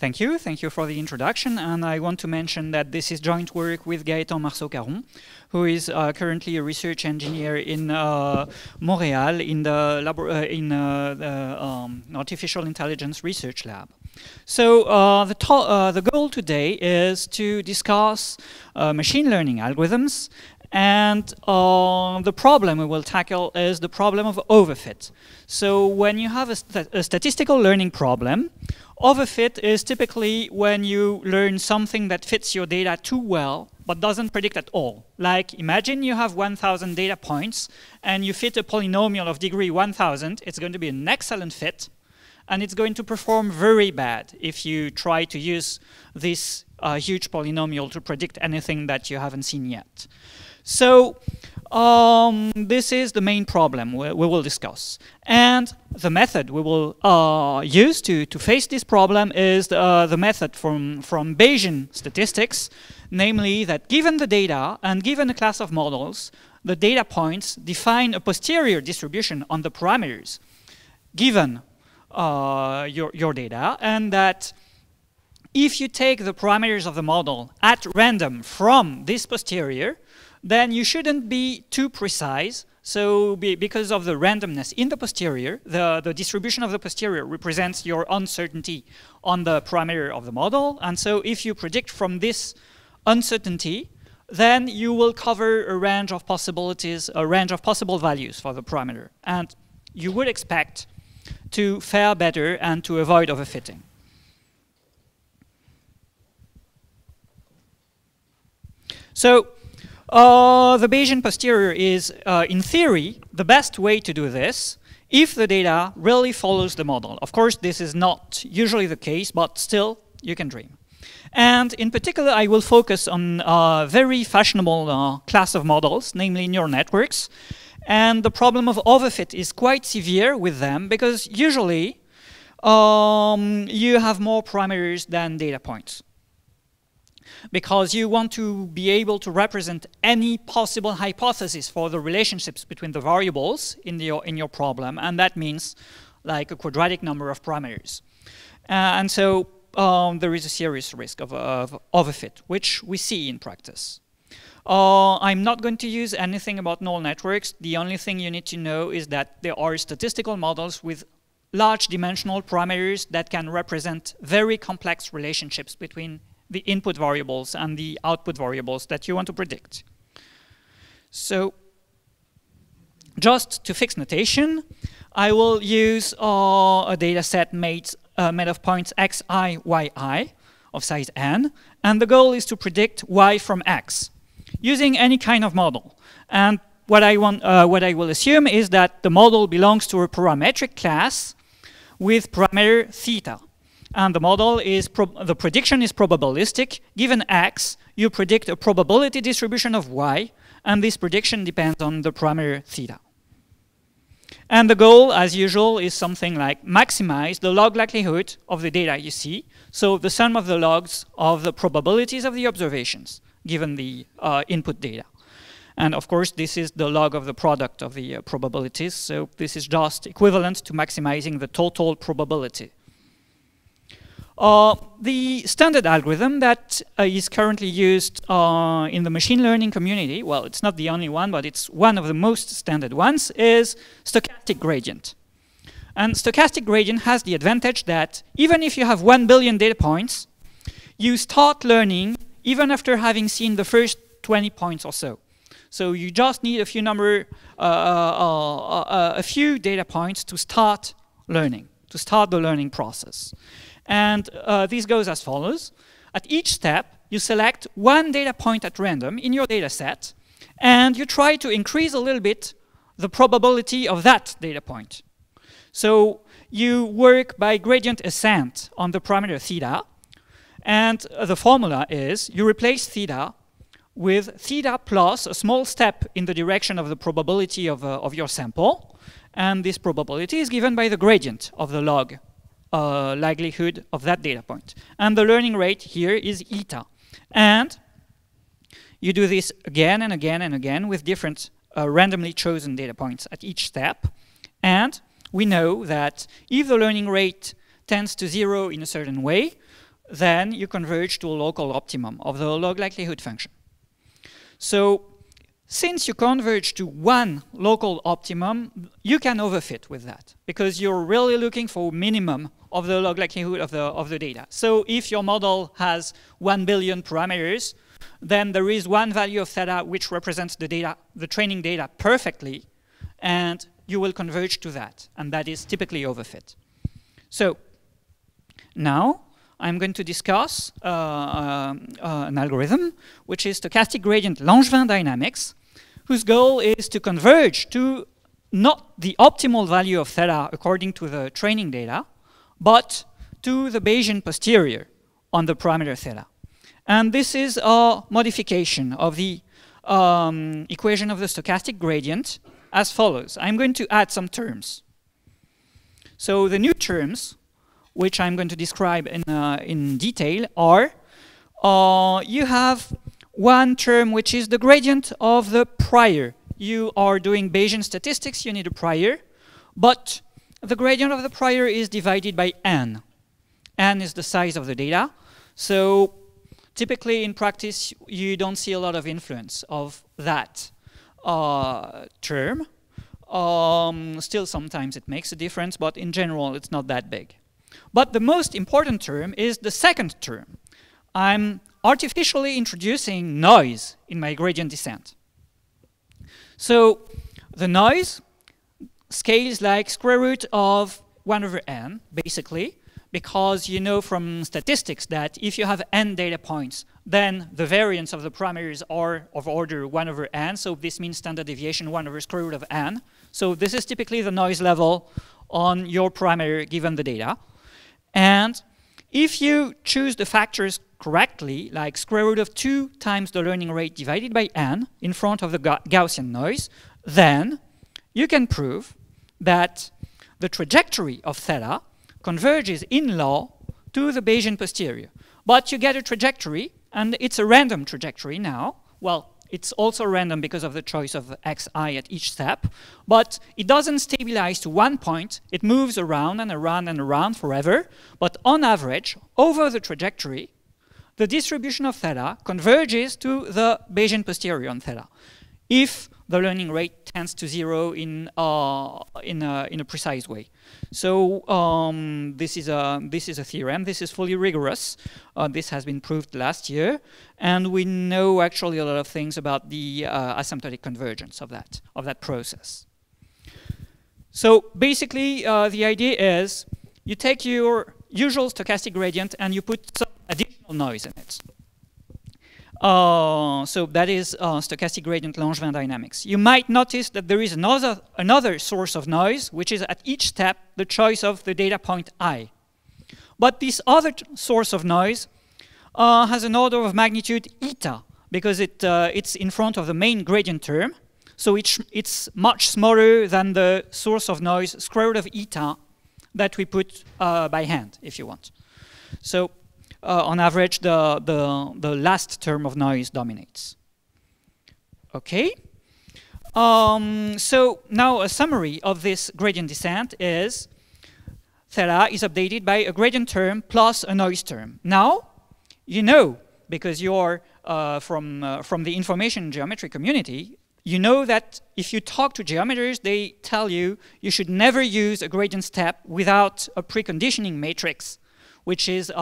Thank you for the introduction, and I want to mention that this is joint work with Gaëtan Marceau-Caron, who is currently a research engineer in Montreal in the Artificial Intelligence Research Lab. So the goal today is to discuss machine learning algorithms, and the problem we will tackle is the problem of overfit. So when you have a statistical learning problem, overfit is typically when you learn something that fits your data too well, but doesn't predict at all. Like, imagine you have 1,000 data points, and you fit a polynomial of degree 1,000. It's going to be an excellent fit, and it's going to perform very bad if you try to use this huge polynomial to predict anything that you haven't seen yet. So this is the main problem we will discuss. And the method we will use to face this problem is the method from Bayesian statistics, namely that given the data and given a class of models, the data points define a posterior distribution on the parameters given your data, and that if you take the parameters of the model at random from this posterior, then you shouldn't be too precise. So because of the randomness in the posterior, the distribution of the posterior represents your uncertainty on the parameter of the model. And so if you predict from this uncertainty, then you will cover a range of possibilities, a range of possible values for the parameter. And you would expect to fare better and to avoid overfitting. So the Bayesian posterior is, in theory, the best way to do this if the data really follows the model. Of course, this is not usually the case, but still, you can dream. And in particular, I will focus on a very fashionable class of models, namely neural networks. And the problem of overfit is quite severe with them, because usually you have more parameters than data points, because you want to be able to represent any possible hypothesis for the relationships between the variables in your problem, and that means like a quadratic number of parameters. And so there is a serious risk of overfit, which we see in practice. I'm not going to use anything about neural networks. The only thing you need to know is that there are statistical models with large dimensional parameters that can represent very complex relationships between the input variables and the output variables that you want to predict. So just to fix notation, I will use a data set made of points xi, yi of size n, and the goal is to predict y from x using any kind of model. And what I will assume is that the model belongs to a parametric class with parameter theta. And the model is, the prediction is probabilistic. Given x, you predict a probability distribution of y, and this prediction depends on the parameter theta. And the goal, as usual, is something like maximize the log likelihood of the data you see, so the sum of the logs of the probabilities of the observations, given the input data. And of course, this is the log of the product of the probabilities, so this is just equivalent to maximizing the total probability. The standard algorithm that is currently used in the machine learning community, well, it's not the only one, but it's one of the most standard ones, is stochastic gradient. And stochastic gradient has the advantage that even if you have 1 billion data points, you start learning even after having seen the first 20 points or so. So you just need a few data points to start learning, to start the learning process. And this goes as follows. At each step, you select one data point at random in your data set, and you try to increase a little bit the probability of that data point. So you work by gradient ascent on the parameter theta, and the formula is you replace theta with theta plus a small step in the direction of the probability of your sample, and this probability is given by the gradient of the log likelihood of that data point. And the learning rate here is eta. And you do this again and again and again with different randomly chosen data points at each step. And we know that if the learning rate tends to 0 in a certain way, then you converge to a local optimum of the log likelihood function. So since you converge to one local optimum, you can overfit with that because you're really looking for minimum of the log likelihood of the data. So if your model has 1 billion parameters, then there is one value of theta which represents the data, the training data perfectly, and you will converge to that, and that is typically overfit. So now I'm going to discuss an algorithm which is stochastic gradient Langevin dynamics, whose goal is to converge to not the optimal value of theta according to the training data, but to the Bayesian posterior on the parameter theta. And this is a modification of the equation of the stochastic gradient as follows. I'm going to add some terms. So the new terms, which I'm going to describe in detail, are you have one term which is the gradient of the prior. You are doing Bayesian statistics, you need a prior, but the gradient of the prior is divided by n. N is the size of the data. So typically in practice, you don't see a lot of influence of that term. Still sometimes it makes a difference, but in general it's not that big. But the most important term is the second term. I'm artificially introducing noise in my gradient descent. So the noise scales like square root of 1 over n, basically, because you know from statistics that if you have n data points, then the variance of the parameters are of order 1 over n, so this means standard deviation 1 over square root of n. So this is typically the noise level on your parameter given the data. And if you choose the factors correctly, like square root of 2 times the learning rate divided by n in front of the Gaussian noise, then you can prove that the trajectory of theta converges in law to the Bayesian posterior. But you get a trajectory, and it's a random trajectory now. Well, it's also random because of the choice of xi at each step, but it doesn't stabilize to one point. It moves around and around and around forever, but on average, over the trajectory, the distribution of theta converges to the Bayesian posterior on theta, if the learning rate tends to 0 in a precise way. So this is a theorem. This is fully rigorous. This has been proved last year, and we know actually a lot of things about the asymptotic convergence of that process. So basically, the idea is you take your usual stochastic gradient and you put some additional noise in it. So that is stochastic gradient Langevin dynamics. You might notice that there is another source of noise, which is at each step the choice of the data point I. But this other source of noise has an order of magnitude eta, because it's in front of the main gradient term. So it's much smaller than the source of noise square root of eta that we put by hand, if you want. So on average, the last term of noise dominates. Okay. So now a summary of this gradient descent is theta is updated by a gradient term plus a noise term. Now, you know, because you're from the information geometry community, you know that if you talk to geometers, they tell you you should never use a gradient step without a preconditioning matrix, which is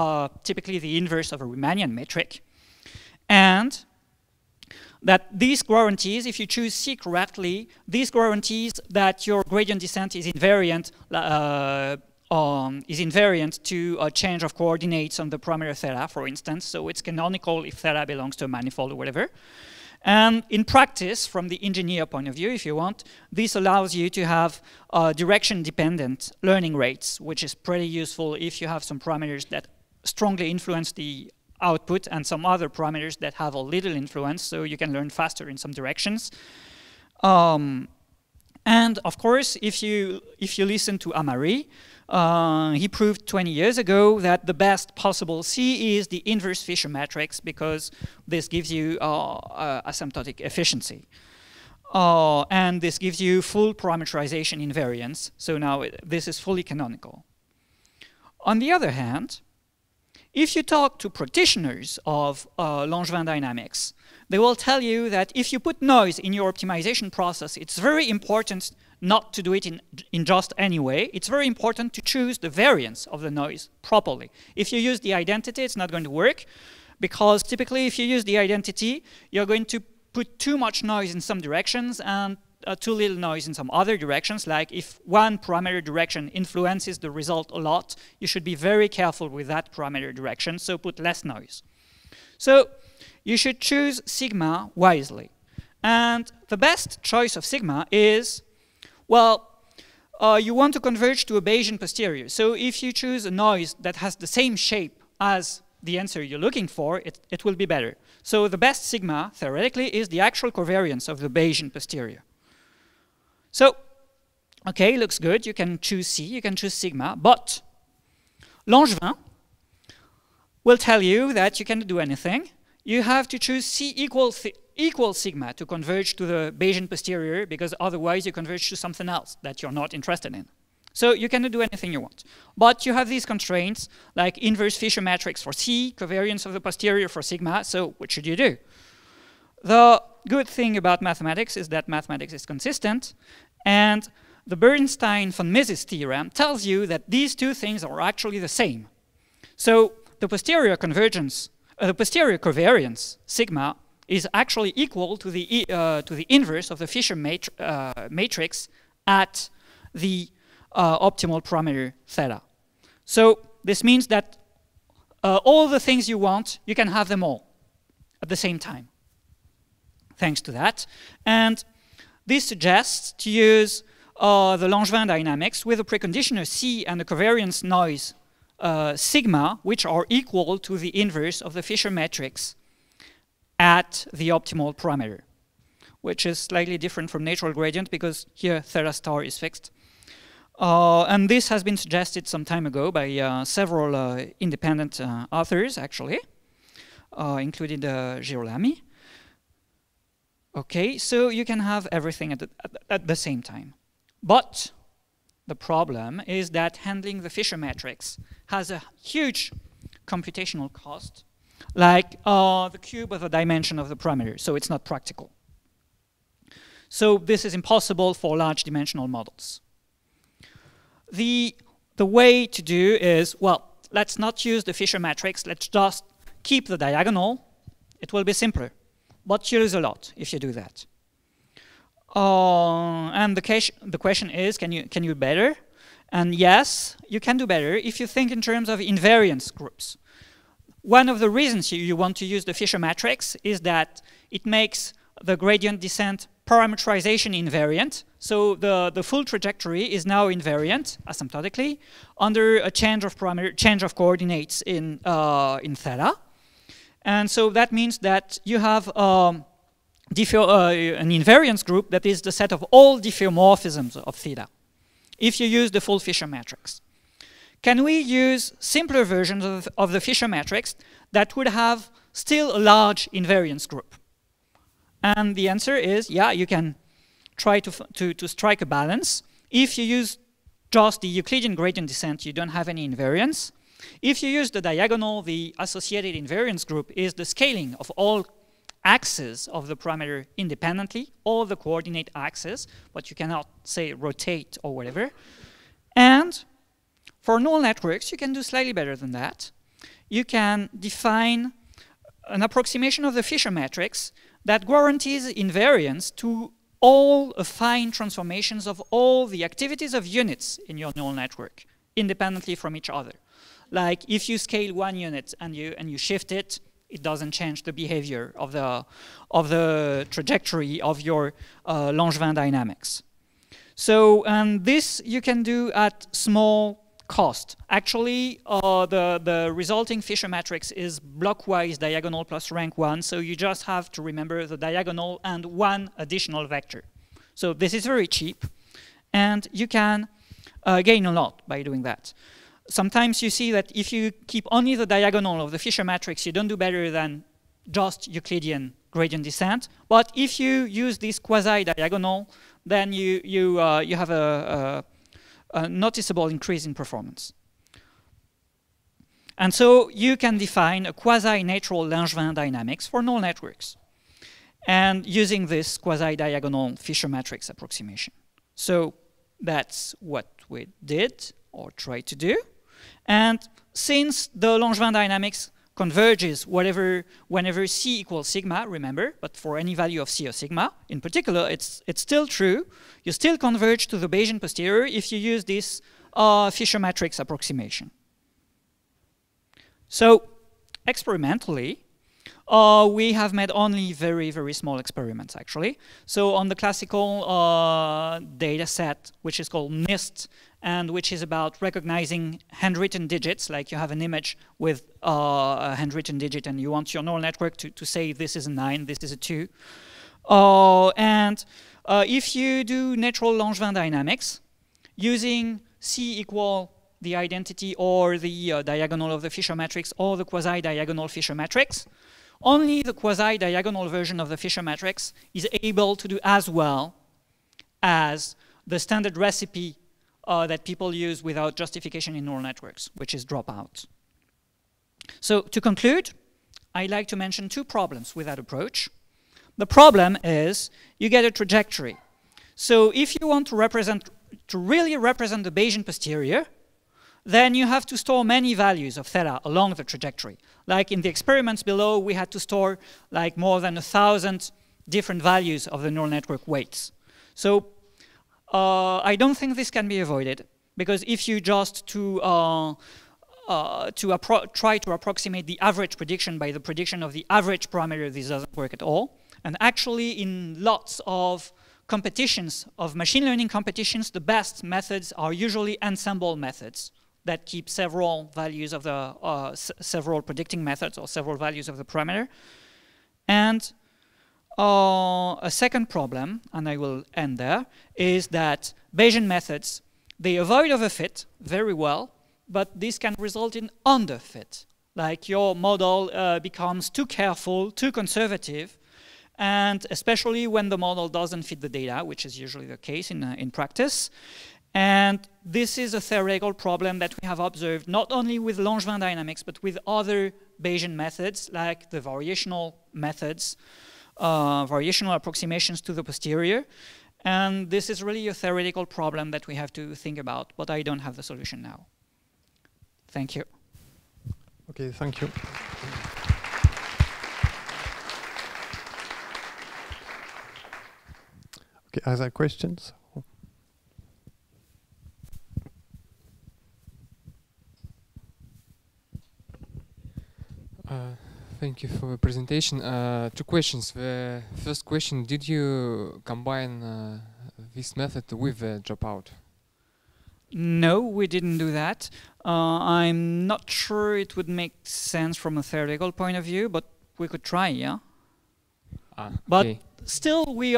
typically the inverse of a Riemannian metric. And that these guarantees, if you choose C correctly, these guarantees that your gradient descent is invariant to a change of coordinates on the parameter theta, for instance. So it's canonical if theta belongs to a manifold or whatever. And in practice, from the engineer point of view, if you want, this allows you to have direction-dependent learning rates, which is pretty useful if you have some parameters that strongly influence the output and some other parameters that have a little influence, so you can learn faster in some directions. And of course, if you listen to Amari, he proved 20 years ago that the best possible C is the inverse Fisher matrix, because this gives you asymptotic efficiency. And this gives you full parameterization invariance. So now this is fully canonical. On the other hand, if you talk to practitioners of Langevin dynamics, they will tell you that if you put noise in your optimization process, it's very important not to do it in just any way. It's very important to choose the variance of the noise properly. If you use the identity, it's not going to work, because typically if you use the identity, you're going to put too much noise in some directions and too little noise in some other directions. Like if one parameter direction influences the result a lot, you should be very careful with that parameter direction, so put less noise. So you should choose sigma wisely. And the best choice of sigma is, well, you want to converge to a Bayesian posterior. So if you choose a noise that has the same shape as the answer you're looking for, it will be better. So the best sigma, theoretically, is the actual covariance of the Bayesian posterior. So, okay, looks good. You can choose C, you can choose sigma, but Langevin will tell you that you cannot do anything. You have to choose C equal sigma to converge to the Bayesian posterior, because otherwise you converge to something else that you're not interested in. So you cannot do anything you want. But you have these constraints, like inverse Fisher matrix for C, covariance of the posterior for sigma, so what should you do? The good thing about mathematics is that mathematics is consistent, and the Bernstein-von Mises theorem tells you that these two things are actually the same. So the posterior convergence, the posterior covariance, sigma, is actually equal to the inverse of the Fisher matrix at the optimal parameter theta. So this means that all the things you want, you can have them all at the same time, thanks to that. And this suggests to use the Langevin dynamics with a preconditioner C and a covariance noise sigma, which are equal to the inverse of the Fisher matrix at the optimal parameter, which is slightly different from natural gradient because here theta star is fixed. And this has been suggested some time ago by several independent authors, actually, including Girolami. Okay, so you can have everything at the same time. But the problem is that handling the Fisher matrix has a huge computational cost, like the cube of the dimension of the parameter, so it's not practical. So this is impossible for large dimensional models. The way to do is, well, let's not use the Fisher matrix, let's just keep the diagonal. It will be simpler, but you lose a lot if you do that. And the question is, can you do better? And yes, you can do better if you think in terms of invariance groups. One of the reasons you want to use the Fisher matrix is that it makes the gradient descent parametrization invariant. So the full trajectory is now invariant asymptotically under a change of coordinates in theta. And so that means that you have an invariance group that is the set of all diffeomorphisms of theta, if you use the full Fisher matrix. Can we use simpler versions of the Fisher matrix that would have still a large invariance group? And the answer is, yeah, you can try to strike a balance. If you use just the Euclidean gradient descent, you don't have any invariance. If you use the diagonal, the associated invariance group is the scaling of all axes of the parameter independently, all the coordinate axes, but you cannot say rotate or whatever. And for null networks, you can do slightly better than that. You can define an approximation of the Fisher matrix that guarantees invariance to all affine transformations of all the activities of units in your neural network, independently from each other. Like if you scale one unit and you shift it, it doesn't change the behavior of the trajectory of your Langevin dynamics. So, and this you can do at small cost. Actually, the resulting Fisher matrix is blockwise diagonal plus rank 1, so you just have to remember the diagonal and one additional vector. So this is very cheap, and you can gain a lot by doing that. Sometimes you see that if you keep only the diagonal of the Fisher matrix, you don't do better than just Euclidean gradient descent. But if you use this quasi-diagonal, then you have a noticeable increase in performance. And so you can define a quasi-natural Langevin dynamics for null networks, and using this quasi-diagonal Fisher matrix approximation. So that's what we did, or tried to do. And since the Langevin dynamics converges whenever C equals sigma, remember, but for any value of C or sigma, in particular, it's still true. You still converge to the Bayesian posterior if you use this Fisher matrix approximation. So experimentally, we have made only very, very small experiments, actually. So on the classical data set, which is called NIST, and which is about recognizing handwritten digits, like you have an image with a handwritten digit, and you want your neural network to say this is a 9, this is a 2. If you do natural Langevin dynamics, using C equal the identity or the diagonal of the Fisher matrix or the quasi-diagonal Fisher matrix, only the quasi-diagonal version of the Fisher matrix is able to do as well as the standard recipe that people use without justification in neural networks, which is dropout. So to conclude, I'd like to mention two problems with that approach. The problem is you get a trajectory. So if you want to really represent the Bayesian posterior, then you have to store many values of theta along the trajectory. Like in the experiments below, we had to store like more than 1,000 different values of the neural network weights. So I don't think this can be avoided, because if you just try to approximate the average prediction by the prediction of the average parameter, this doesn't work at all. And actually, in lots of competitions, of machine learning competitions, the best methods are usually ensemble methods that keep several values of the several predicting methods or several values of the parameter. And a second problem, and I will end there, is that Bayesian methods, they avoid overfit very well, but this can result in underfit. Like your model becomes too careful, too conservative, and especially when the model doesn't fit the data, which is usually the case in practice. And this is a theoretical problem that we have observed not only with Langevin dynamics, but with other Bayesian methods, like the variational methods, variational approximations to the posterior. And this is really a theoretical problem that we have to think about, but I don't have the solution now. Thank you. Okay, thank you. Okay, other questions? Thank you for the presentation. Two questions. The first question, did you combine this method with the dropout? No, we didn't do that. I'm not sure it would make sense from a theoretical point of view, but we could try, yeah? But Okay. still, we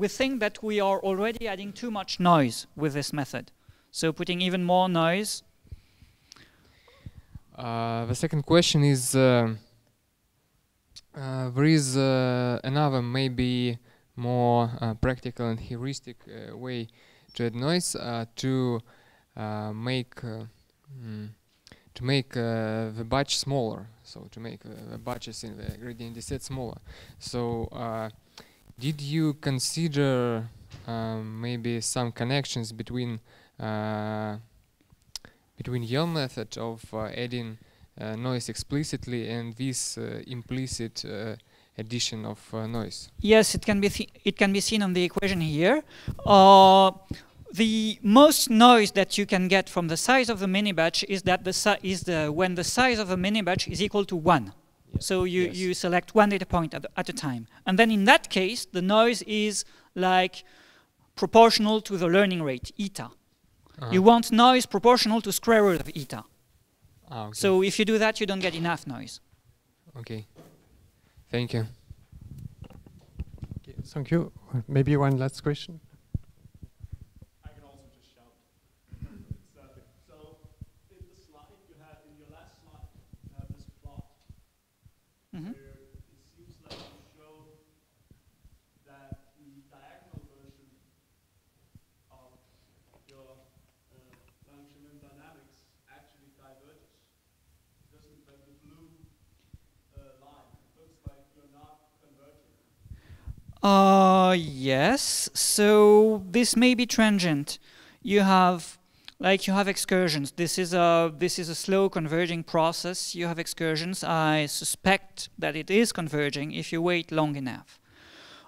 think that we are already adding too much noise with this method. So putting even more noise. The second question is, there is another maybe more practical and heuristic way to add noise to make the batch smaller, so to make the batches in the gradient descent smaller. So did you consider maybe some connections between your method of adding noise explicitly and this implicit addition of noise? Yes, it can be seen on the equation here. The most noise that you can get from the size of the mini batch is that when the size of the mini batch is equal to 1. Yes. So you select one data point at a time, and then in that case the noise is like proportional to the learning rate, eta. You want noise proportional to square root of eta. Okay. So if you do that, you don't get enough noise. Okay. Thank you. Okay, thank you. Maybe one last question. I can also just shout. So in the slide you had, in your last slide, you have this plot where it seems like you show that the diagonal version of your Langevin dynamics actually diverges. Because Yes. So this may be transient. You have excursions. This is a slow converging process. You have excursions. I suspect that it is converging if you wait long enough.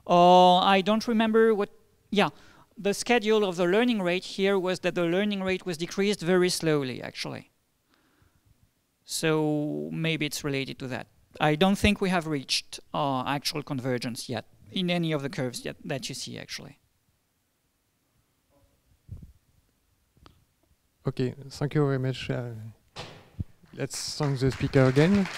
I don't remember what. Yeah, the schedule of the learning rate here was that the learning rate was decreased very slowly, actually. So maybe it's related to that. I don't think we have reached actual convergence yet in any of the curves yet that you see, actually. Okay, thank you very much. Let's thank the speaker again.